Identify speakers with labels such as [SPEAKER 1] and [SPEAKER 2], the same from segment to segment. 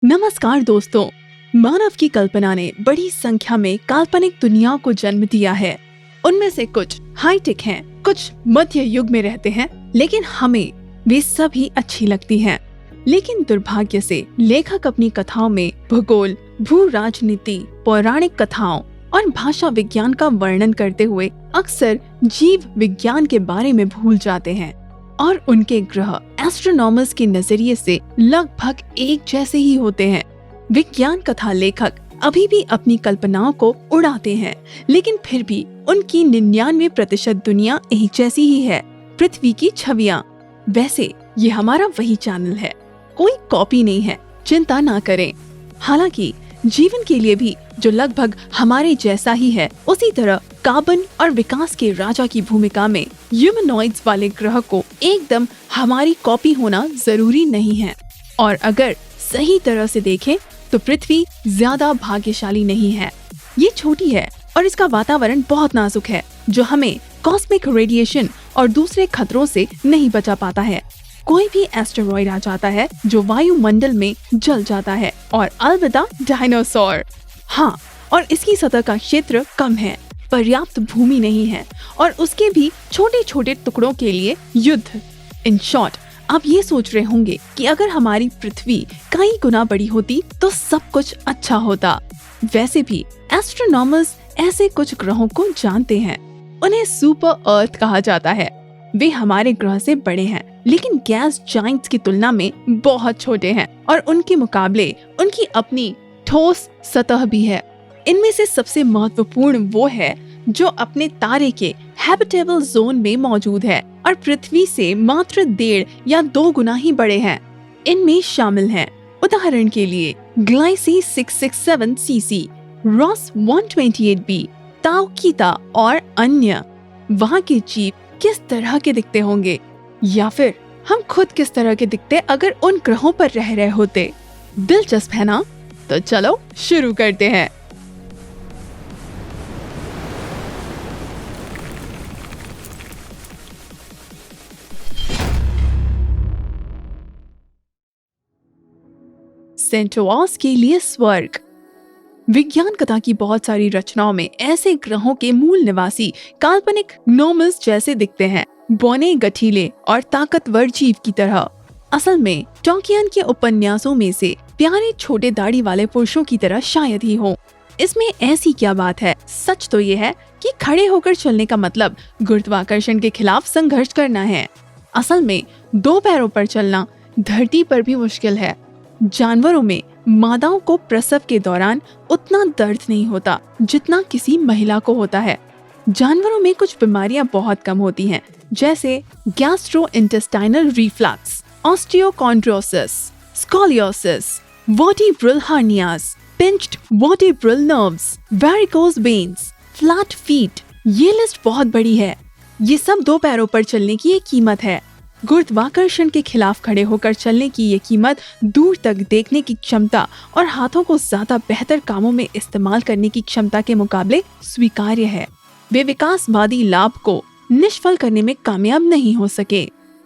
[SPEAKER 1] नमस्कार दोस्तों। मानव की कल्पना ने बड़ी संख्या में काल्पनिक दुनियाओं को जन्म दिया है। उनमें से कुछ हाईटेक हैं, कुछ मध्य युग में रहते हैं, लेकिन हमें वे सभी अच्छी लगती हैं। लेकिन दुर्भाग्य से लेखक अपनी कथाओं में भूगोल, भू राजनीति, पौराणिक कथाओं और भाषा विज्ञान का वर्णन करते हुए अक्सर जीव विज्ञान के बारे में भूल जाते हैं और उनके ग्रह एस्ट्रोनॉमर्स के नजरिए से लगभग एक जैसे ही होते हैं। विज्ञान कथा लेखक अभी भी अपनी कल्पनाओं को उड़ाते हैं, लेकिन फिर भी उनकी 99% दुनिया एक जैसी ही है, पृथ्वी की छवियां। वैसे ये हमारा वही चैनल है, कोई कॉपी नहीं है, चिंता ना करें। हालांकि जीवन के लिए भी जो लगभग हमारे जैसा ही है, उसी तरह कार्बन और विकास के राजा की भूमिका में ह्यूमनॉइड्स वाले ग्रह को एकदम हमारी कॉपी होना जरूरी नहीं है। और अगर सही तरह से देखें तो पृथ्वी ज्यादा भाग्यशाली नहीं है। ये छोटी है और इसका वातावरण बहुत नाजुक है, जो हमें कॉस्मिक रेडिएशन और दूसरे खतरों से नहीं बचा पाता है। कोई भी एस्टेरॉइड आ जाता है जो वायुमंडल में जल जाता है, और अलविदा डायनासोर। हाँ, और इसकी सतह का क्षेत्र कम है, पर्याप्त भूमि नहीं है, और उसके भी छोटे छोटे टुकड़ों के लिए युद्ध। इन शॉर्ट, आप ये सोच रहे होंगे कि अगर हमारी पृथ्वी कई गुना बड़ी होती तो सब कुछ अच्छा होता। वैसे भी एस्ट्रोनॉमर्स ऐसे कुछ ग्रहों को जानते हैं। उन्हें सुपर अर्थ कहा जाता है। वे हमारे ग्रह से बड़े हैं, लेकिन गैस जाइंट्स की तुलना में बहुत छोटे हैं, और उनके मुकाबले उनकी अपनी ठोस सतह भी है। इनमें से सबसे महत्वपूर्ण वो है जो अपने तारे के हैबिटेबल जोन में मौजूद है और पृथ्वी से मात्र 1.5 या 2 गुना ही बड़े हैं। इनमें शामिल हैं उदाहरण के लिए ग्लाइसी 667 सीसी, रॉस 128b, ताउ कीता और अन्य। वहाँ के जीव किस तरह के दिखते होंगे, या फिर हम खुद किस तरह के दिखते अगर उन ग्रहों पर रह रहे होते। दिलचस्प है ना? तो चलो शुरू करते हैं। सेंटोरस के लिए स्वर्ग। विज्ञान कथा की बहुत सारी रचनाओं में ऐसे ग्रहों के मूल निवासी काल्पनिक नोमस जैसे दिखते हैं, बौने, गठीले और ताकतवर जीव की तरह। असल में टॉकियन के उपन्यासों में से प्यारे छोटे दाढ़ी वाले पुरुषों की तरह शायद ही हो। इसमें ऐसी क्या बात है? सच तो ये है कि खड़े होकर चलने का मतलब गुरुत्वाकर्षण के खिलाफ संघर्ष करना है। असल में 2 पैरों पर चलना धरती पर भी मुश्किल है। जानवरों में मादाओं को प्रसव के दौरान उतना दर्द नहीं होता जितना किसी महिला को होता है। जानवरों में कुछ बीमारियां बहुत कम होती हैं, जैसे gastrointestinal reflux, osteochondrosis, scoliosis, vertebral hernias, pinched vertebral nerves, varicose veins, flat feet. ये लिस्ट बहुत बड़ी है। ये सब 2 पैरों पर चलने की एक कीमत है। गुरुत्वाकर्षण के खिलाफ खड़े होकर चलने की ये कीमत दूर तक देखने की क्षमता और हाथों को ज्यादा बेहतर कामों में इस्तेमाल करने की क्षमता के मुकाबले स्वीकार्य है। वे विकासवादी लाभ को निष्फल करने में कामयाब नहीं हो सके।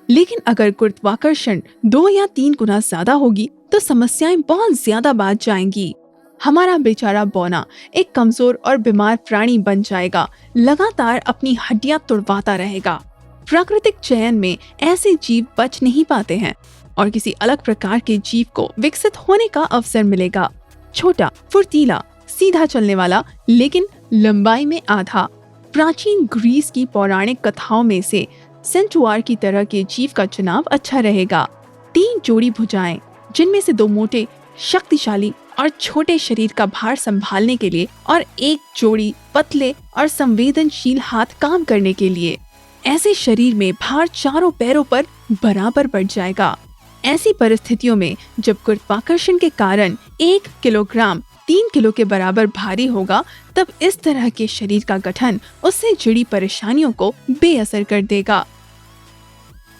[SPEAKER 1] लेकिन अगर गुरुत्वाकर्षण 2 या 3 गुना ज्यादा होगी तो समस्याएं बहुत ज्यादा बढ़ जाएंगी। हमारा बेचारा बौना एक कमजोर और बीमार प्राणी बन जाएगा, लगातार अपनी हड्डियां तुड़वाता रहेगा। प्राकृतिक चयन में ऐसे जीव बच नहीं पाते हैं और किसी अलग प्रकार के जीव को विकसित होने का अवसर मिलेगा। छोटा, फुर्तीला, सीधा चलने वाला, लेकिन लंबाई में आधा। प्राचीन ग्रीस की पौराणिक कथाओं में से सेंटुआर की तरह के जीव का चुनाव अच्छा रहेगा। 3 जोड़ी भुजाएं, जिनमें से 2 मोटे, शक्तिशाली और छोटे शरीर का भार संभालने के लिए, और 1 जोड़ी पतले और संवेदनशील हाथ काम करने के लिए। ऐसे शरीर में भार चारों पैरों पर बराबर बढ़ जाएगा। ऐसी परिस्थितियों में जब गुरुत्वाकर्षण के कारण 1 किलोग्राम 3 किलो के बराबर भारी होगा, तब इस तरह के शरीर का गठन उससे जुड़ी परेशानियों को बेअसर कर देगा।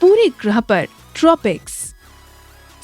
[SPEAKER 1] पूरे ग्रह पर ट्रॉपिक्स।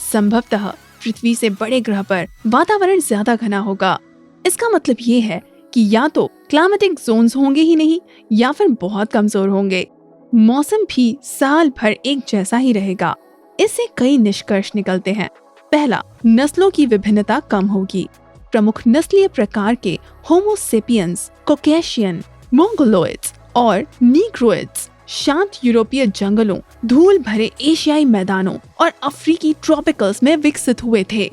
[SPEAKER 1] संभवतः पृथ्वी से बड़े ग्रह पर वातावरण ज्यादा घना होगा। इसका मतलब ये है कि या तो क्लाइमेटिक जोन्स होंगे ही नहीं, या फिर बहुत कमजोर होंगे। मौसम भी साल भर एक जैसा ही रहेगा। इससे कई निष्कर्ष निकलते हैं। पहला, नस्लों की विभिन्नता कम होगी। प्रमुख नस्लीय प्रकार के होमोसेपियंस, कॉकेशियन, मोंगोलोइड्स और नीग्रोइड्स शांत यूरोपीय जंगलों, धूल भरे एशियाई मैदानों और अफ्रीकी ट्रॉपिकल्स में विकसित हुए थे।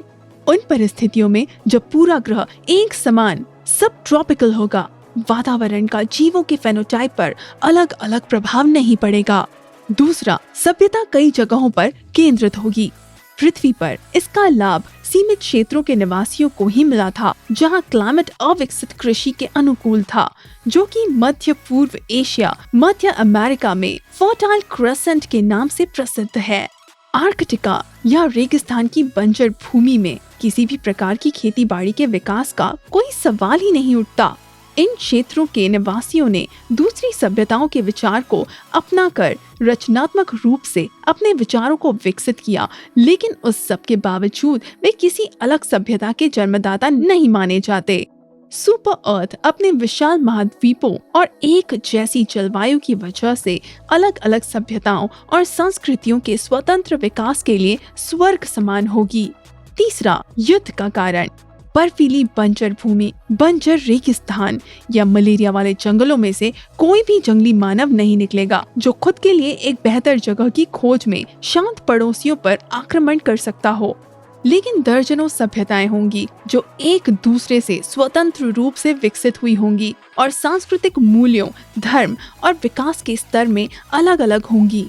[SPEAKER 1] उन परिस्थितियों में जब पूरा ग्रह एक समान सब ट्रॉपिकल होगा, वातावरण का जीवों के फेनोटाइप पर अलग अलग प्रभाव नहीं पड़ेगा। दूसरा, सभ्यता कई जगहों पर केंद्रित होगी। पृथ्वी पर इसका लाभ सीमित क्षेत्रों के निवासियों को ही मिला था, जहां क्लाइमेट अविकसित कृषि के अनुकूल था, जो कि मध्य पूर्व एशिया, मध्य अमेरिका में फर्टाइल क्रेसेंट के नाम से प्रसिद्ध है। आर्कटिका या रेगिस्तान की बंजर भूमि में किसी भी प्रकार की खेती बाड़ी के विकास का कोई सवाल ही नहीं उठता। इन क्षेत्रों के निवासियों ने दूसरी सभ्यताओं के विचार को अपनाकर रचनात्मक रूप से अपने विचारों को विकसित किया, लेकिन उस सब के बावजूद वे किसी अलग सभ्यता के जन्मदाता नहीं माने जाते। सुपर अर्थ अपने विशाल महाद्वीपों और एक जैसी जलवायु की वजह से अलग अलग सभ्यताओं और संस्कृतियों के स्वतंत्र विकास के लिए स्वर्ग समान होगी। तीसरा, युद्ध का कारण। बर्फीली बंजर भूमि, बंजर रेगिस्तान या मलेरिया वाले जंगलों में से कोई भी जंगली मानव नहीं निकलेगा जो खुद के लिए एक बेहतर जगह की खोज में शांत पड़ोसियों पर आक्रमण कर सकता हो। लेकिन दर्जनों सभ्यताएं होंगी जो एक दूसरे से स्वतंत्र रूप से विकसित हुई होंगी और सांस्कृतिक मूल्यों, धर्म और विकास के स्तर में अलग अलग होंगी।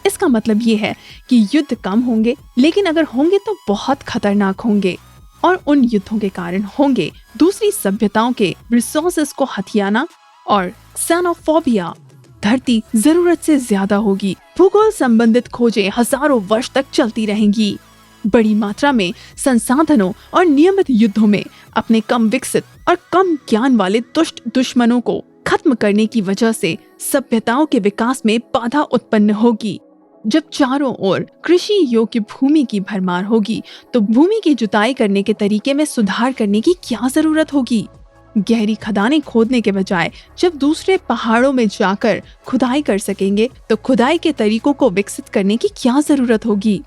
[SPEAKER 1] इसका मतलब ये है कि युद्ध कम होंगे, लेकिन अगर होंगे तो बहुत खतरनाक होंगे, और उन युद्धों के कारण होंगे दूसरी सभ्यताओं के रिसोर्सेस को हथियाना और xenophobia। धरती जरूरत से ज्यादा होगी। भूगोल संबंधित खोजें हजारों वर्ष तक चलती रहेंगी। बड़ी मात्रा में संसाधनों और नियमित युद्धों में अपने कम विकसित और कम ज्ञान वाले दुष्ट दुश्मनों को खत्म करने की वजह से सभ्यताओं के विकास में बाधा उत्पन्न होगी। जब चारों ओर कृषि योग्य भूमि की भरमार होगी, तो भूमि की जुताई करने के तरीके में सुधार करने की क्या जरूरत होगी? गहरी खदानें खोदने के बजाय जब दूसरे पहाड़ों में जाकर खुदाई कर सकेंगे, तो खुदाई के तरीकों को विकसित करने की क्या जरूरत होगी?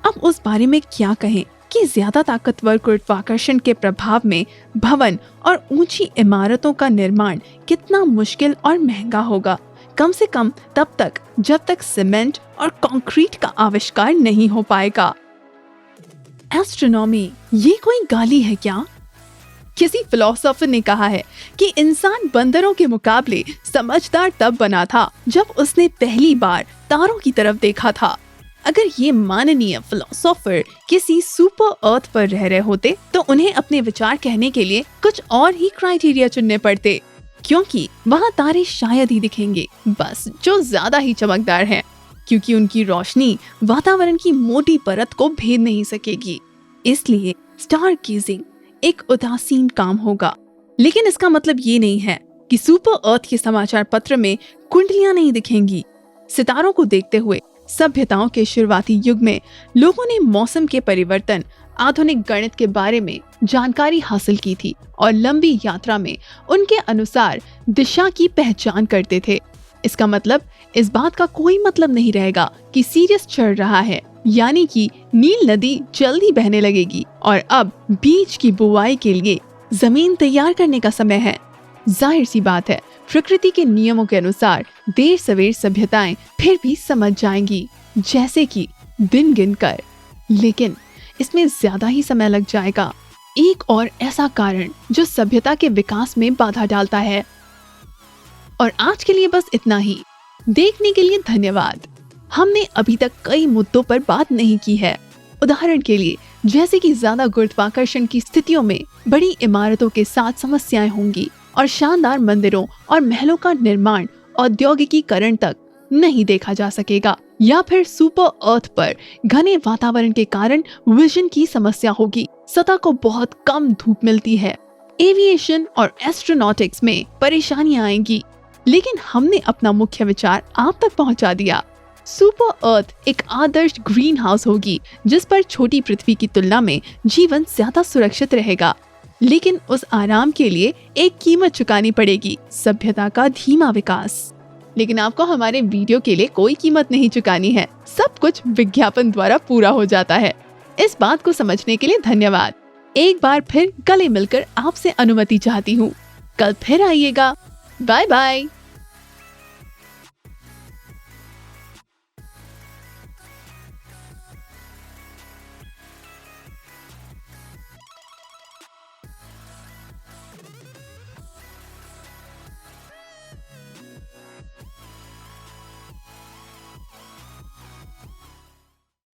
[SPEAKER 1] अब उस बारे में क्या कहें कि ज्यादा ताकतवर गुरुत्वाकर्षण के प्रभाव में भवन और ऊंची इमारतों का निर्माण कितना मुश्किल और महंगा होगा, कम से कम तब तक जब तक सीमेंट और कंक्रीट का आविष्कार नहीं हो पाएगा। एस्ट्रोनॉमी ये कोई गाली है क्या? किसी फिलोसोफर ने कहा है कि इंसान बंदरों के मुकाबले समझदार तब बना था जब उसने पहली बार तारों की तरफ देखा था। अगर ये माननीय फिलोसोफर किसी सुपर अर्थ पर रह रहे होते, तो उन्हें अपने विचार कहने के लिए कुछ और ही क्राइटेरिया चुनने पड़ते, क्योंकि वहाँ तारे शायद ही दिखेंगे, बस जो ज्यादा ही चमकदार हैं, क्योंकि उनकी रोशनी वातावरण की मोटी परत को भेद नहीं सकेगी। इसलिए स्टार गेजिंग एक उदासीन काम होगा। लेकिन इसका मतलब ये नहीं है कि सुपर अर्थ के समाचार पत्र में कुंडलियां नहीं दिखेंगी। सितारों को देखते हुए सभ्यताओं के शुरुआती युग में लोगों ने मौसम के परिवर्तन, आधुनिक गणित के बारे में जानकारी हासिल की थी और लंबी यात्रा में उनके अनुसार दिशा की पहचान करते थे। इसका मतलब इस बात का कोई मतलब नहीं रहेगा कि सीरियस चल रहा है, यानी कि नील नदी जल्दी बहने लगेगी और अब बीज की बुआई के लिए जमीन तैयार करने का समय है। जाहिर सी बात है, प्रकृति के नियमों के अनुसार देर सवेर सभ्यताएं फिर भी समझ जाएंगी, जैसे कि दिन गिनकर, लेकिन इसमें ज्यादा ही समय लग जाएगा। एक और ऐसा कारण जो सभ्यता के विकास में बाधा डालता है। और आज के लिए बस इतना ही। देखने के लिए धन्यवाद। हमने अभी तक कई मुद्दों पर बात नहीं की है। उदाहरण के लिए, जैसे कि ज्यादा गुरुत्वाकर्षण की स्थितियों में बड़ी इमारतों के साथ समस्याएं होंगी और शानदार मंदिरों और महलों का निर्माण औद्योगिकीकरण तक नहीं देखा जा सकेगा, या फिर सुपर अर्थ पर घने वातावरण के कारण विजन की समस्या होगी। सतह को बहुत कम धूप मिलती है। एविएशन और एस्ट्रोनॉटिक्स में परेशानियां आएंगी। लेकिन हमने अपना मुख्य विचार आप तक पहुंचा दिया। सुपर अर्थ एक आदर्श ग्रीन हाउस होगी जिस पर छोटी पृथ्वी की तुलना में जीवन ज्यादा सुरक्षित रहेगा। लेकिन उस आराम के लिए एक कीमत चुकानी पड़ेगी, सभ्यता का धीमा विकास। लेकिन आपको हमारे वीडियो के लिए कोई कीमत नहीं चुकानी है। सब कुछ विज्ञापन द्वारा पूरा हो जाता है। इस बात को समझने के लिए धन्यवाद। एक बार फिर गले मिलकर आपसे अनुमति चाहती हूँ। कल फिर आइएगा। Bye bye.